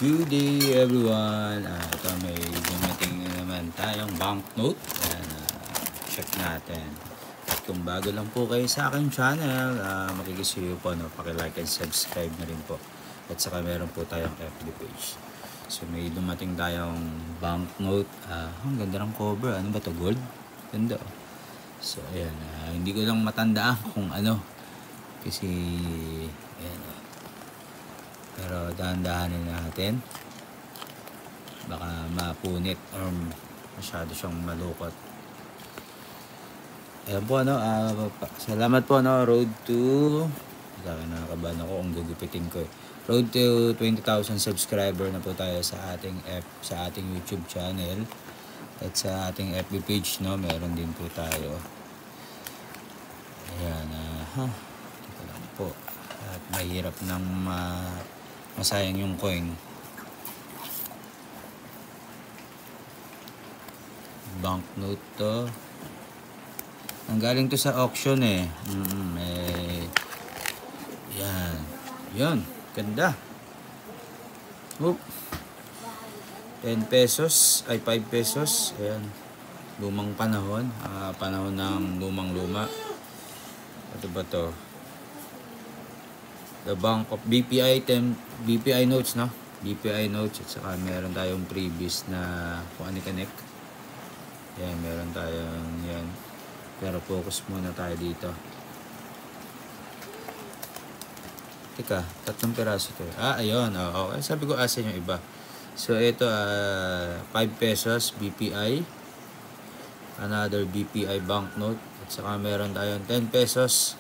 Good day everyone. Ito may dumating na naman tayong banknote. Ayan, check natin. At kung bago lang po kayo sa aking channel, makikisuyo po, no? Paki-like and subscribe na rin po. At saka meron po tayong FB page. So may dumating tayong banknote. Ang ganda ng cover. Ano ba to? Gold? Ganda. So ayan, hindi ko lang matandaan kung ano. Kasi ayan, pero dahan-dahanin natin, baka mapunit or masyado siyang malukot. Ayan po, ano, salamat po, no, road to, nakakabahan ako kung gugupitin ko, road to 20,000 subscriber na po tayo sa ating YouTube channel at sa ating FB page, no, meron din po tayo. Ayan, ito lang po, at mahirap nang masayang yung coin. Banknote to. Nanggaling to sa auction eh. Yan. Yan. Ganda. Oop. 10 pesos. Ay 5 pesos. Ayan. Lumang panahon. Panahon ng lumang-luma. Ito ba to? The Bank of BPI notes, no? BPI notes, at saka meron tayong previous na kung ano connect. Yan, meron tayong yan. Pero focus muna tayo dito. Teka, 3 piraso to. Ayun. Okay. Sabi ko asin yung iba. So, ito, 5 pesos BPI. Another BPI banknote. At saka meron tayong 10 pesos.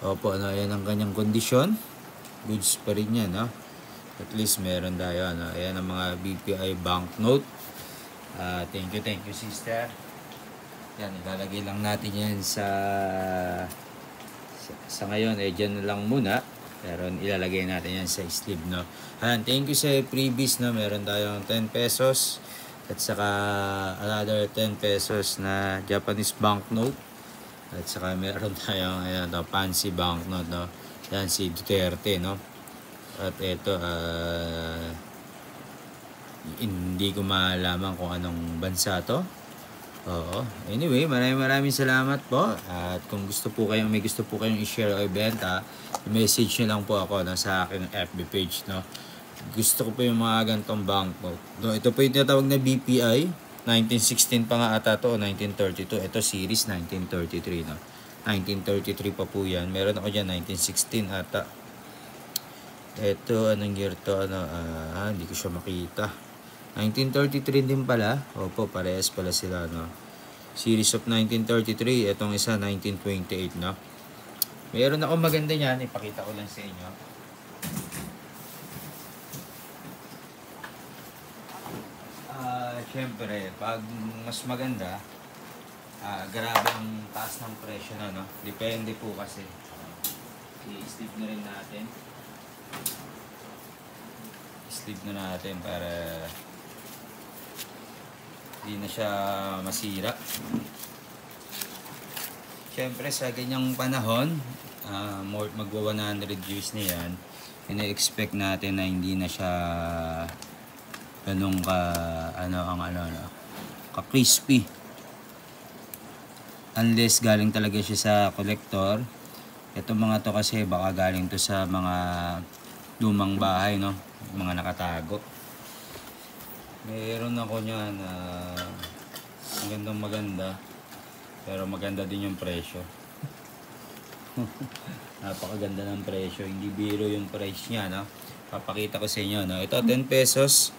Opo, ano, yan ang kanyang kondisyon. Goods pa rin yan, no? At least meron tayo, ano? Ayan ang mga BPI banknote. Thank you, sister. Yan, ilalagay lang natin yan sa ngayon, dyan na lang muna. Pero ilalagay natin yan sa sleeve, no? Ayan, thank you sa previous, no? Meron tayong 10 pesos. At saka another 10 pesos na Japanese banknote. At saka meron tayong ayan, fancy banknote, no? Yan si Duterte, no? At ito, hindi ko malaman kung anong bansa to. Oo. Anyway, maraming salamat po. At kung may gusto po kayong i-share o i-benta, message nyo lang po ako, no, sa aking FB page, no? Gusto ko po yung mga gantong banknote. No, ito po yung tinatawag na BPI. 1916 pa nga ata to, 1932. Ito series 1933, no? 1933 pa po yan. Meron ako dyan 1916 ata. Ito, anong year to? Hindi ko siya makita. 1933 din pala. Opo, parehas pala sila, no? Series of 1933. Itong isa 1928, no? Meron ako maganda niyan. Ipakita ko lang sa inyo. Siyempre, pag mas maganda, grabe ang taas ng presyo na, no? Depende po kasi. I-sleeve na rin natin. I-sleeve na natin para hindi na siya masira. Siyempre, sa ganyang panahon, magwa 100 years na yan, ina-expect natin na hindi na siya ganun ka crispy, unless galing talaga siya sa collector. Itong mga to kasi baka galing to sa mga lumang bahay, no, mga nakatago. Meron ako niyan, maganda, pero maganda din yung presyo. Napakaganda ng presyo, hindi biro yung price niya, no? Papakita ko sa inyo, no? Ito 10 pesos.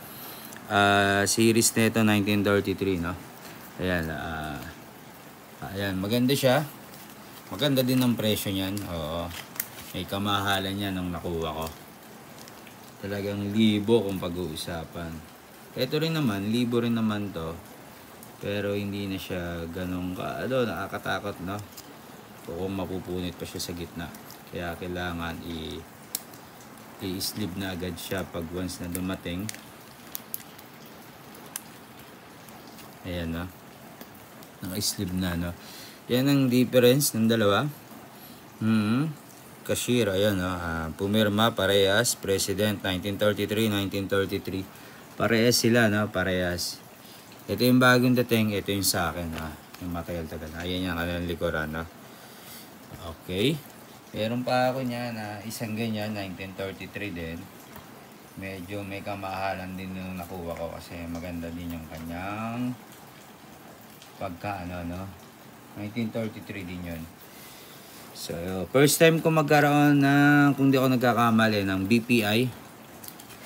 Series nito 1933, no? Ayan, ayan, maganda siya. Maganda din ang presyo niyan. Oo. May kamahalan niya nung nakuha ko. Talagang libo kung pag-uusapan. Ito rin naman, libo rin naman to. Pero hindi na siya ganun nakakatakot, no? Kung mapupunit pa siya sa gitna. Kaya kailangan i-sleeve na agad siya pag once na dumating. Ayan, no? Naka-sleeve na, no? Yan ang difference ng dalawa. cashier, ayan, no? Pumirma, parehas. President, 1933, 1933. Parehas sila, no? Parehas. Ito yung bagong dating, ito yung sa akin, yung material tagal. Ayan yung kanilang likuran, no? Okay. Meron pa ako niya na isang ganyan, 1933 din. Medyo may kamahalan din yung nakuha ko kasi maganda din yung kanyang pagka, 1933 din yun. So, first time ko magkaroon ng, kung di ako nagkakamali, ng BPI.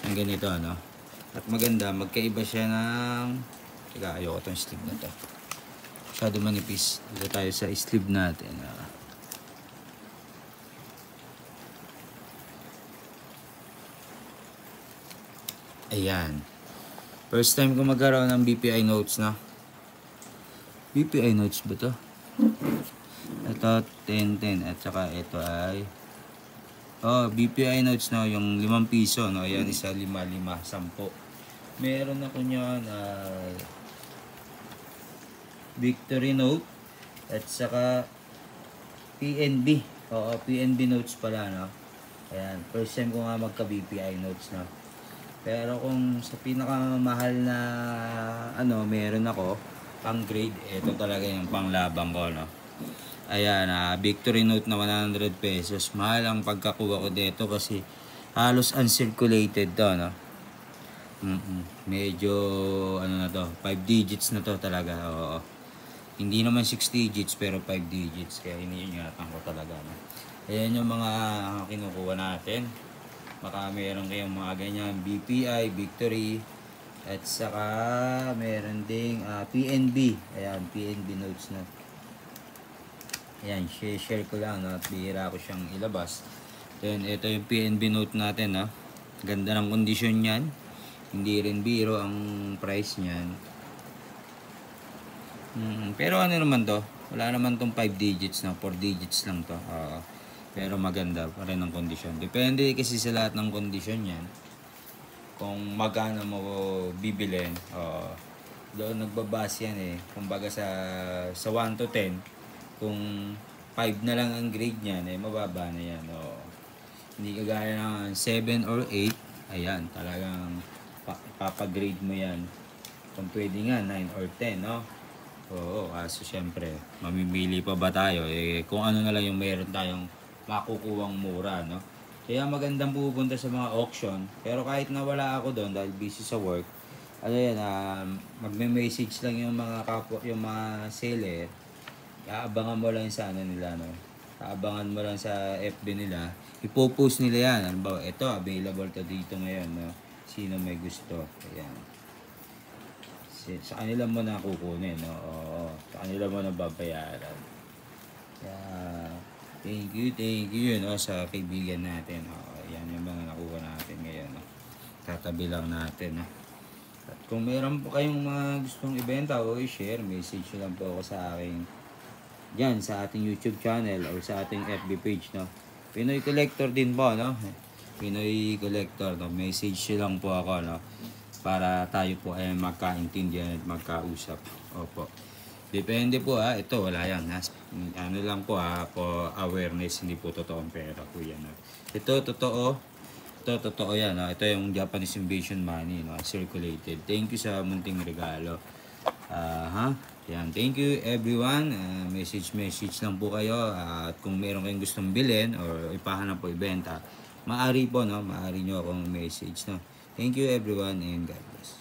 Ang ganito, At maganda, magkaiba siya ng, teka, ayoko itong sleeve na to. Masyado manipis. Dito tayo sa sleeve natin. Ayan. First time ko magkaroon ng BPI notes, BPI notes ba to? Ito, 10-10. At saka ito ay BPI notes, yung 5 piso, Ayan, isa 5-5, 10. Meron ako nyan, Victory note. At saka PNB. PNB notes pala, Ayan, first time ko nga magka-BPI notes, Pero kung sa pinakamahal na meron ako pang grade, ito talaga yung panglabang ko, Ayan, Victory note na 100 pesos. Mahal ang pagkakuha ko dito kasi halos uncirculated to, Medyo, 5 digits na to talaga, Hindi naman 6 digits pero 5 digits. Kaya iniingatan ko talaga, Ayan yung mga kinukuha natin. Baka meron kayong mga ganyan, BPI, Victory, at saka meron ding PNB. Ayan, PNB notes na. Ayan, share ko lang, at bihira ko siyang ilabas. Then, ito yung PNB note natin, Ganda ng kondisyon niyan. Hindi rin biro ang price niyan. Pero ano naman to? Wala naman tong 5 digits, 4 digits lang to. Pero maganda pa rin ang kondisyon. Depende kasi sa lahat ng kondisyon yan. Kung magkano mo bibilin, doon nagbabase yan Kumbaga sa 1 to 10, kung 5 na lang ang grade niyan, mababa na yan. Hindi kagaya ng 7 or 8, ayan, talagang papagrade mo yan. Kung pwede nga, 9 or 10, kaso syempre, mamimili pa ba tayo? Kung ano na lang yung meron tayong makukuwang mura, Kaya magandang pupunta sa mga auction. Pero kahit na wala ako doon dahil busy sa work, magme-message lang yung mga kapwa, yung mga seller. Aabangan mo lang sa nila, Aabangan mo lang sa FB nila. Ipo-post nila yan. Halimbawa, ito, available to dito ngayon, Sino may gusto. Ayan. Sa kanila mo na kukunin, Sa kanila mo na babayaran. Kaya, thank you, sa kaibigan natin. Yan yung mga nakuha natin ngayon, Tatabi lang natin, At kung meron po kayong mga gustong ibenta o i-share, message lang po ako sa aking dyan, sa ating YouTube channel o sa ating FB page, Pinoy Collector din po, Pinoy Collector, Message lang po ako, Para tayo po ay magkaintindihan at magkausap. Opo. Depende po, ito wala yan, ano lang po, po awareness, hindi po totoong pera po yan, Ito totoo yan, Ito yung Japanese invasion money, circulated. Thank you sa munting regalo. Yan, thank you everyone. Message lang po kayo, at kung meron kayong gustong bilhin or ipahanap po ibenta, maaari po, maaari nyo akong message, Thank you everyone and God bless.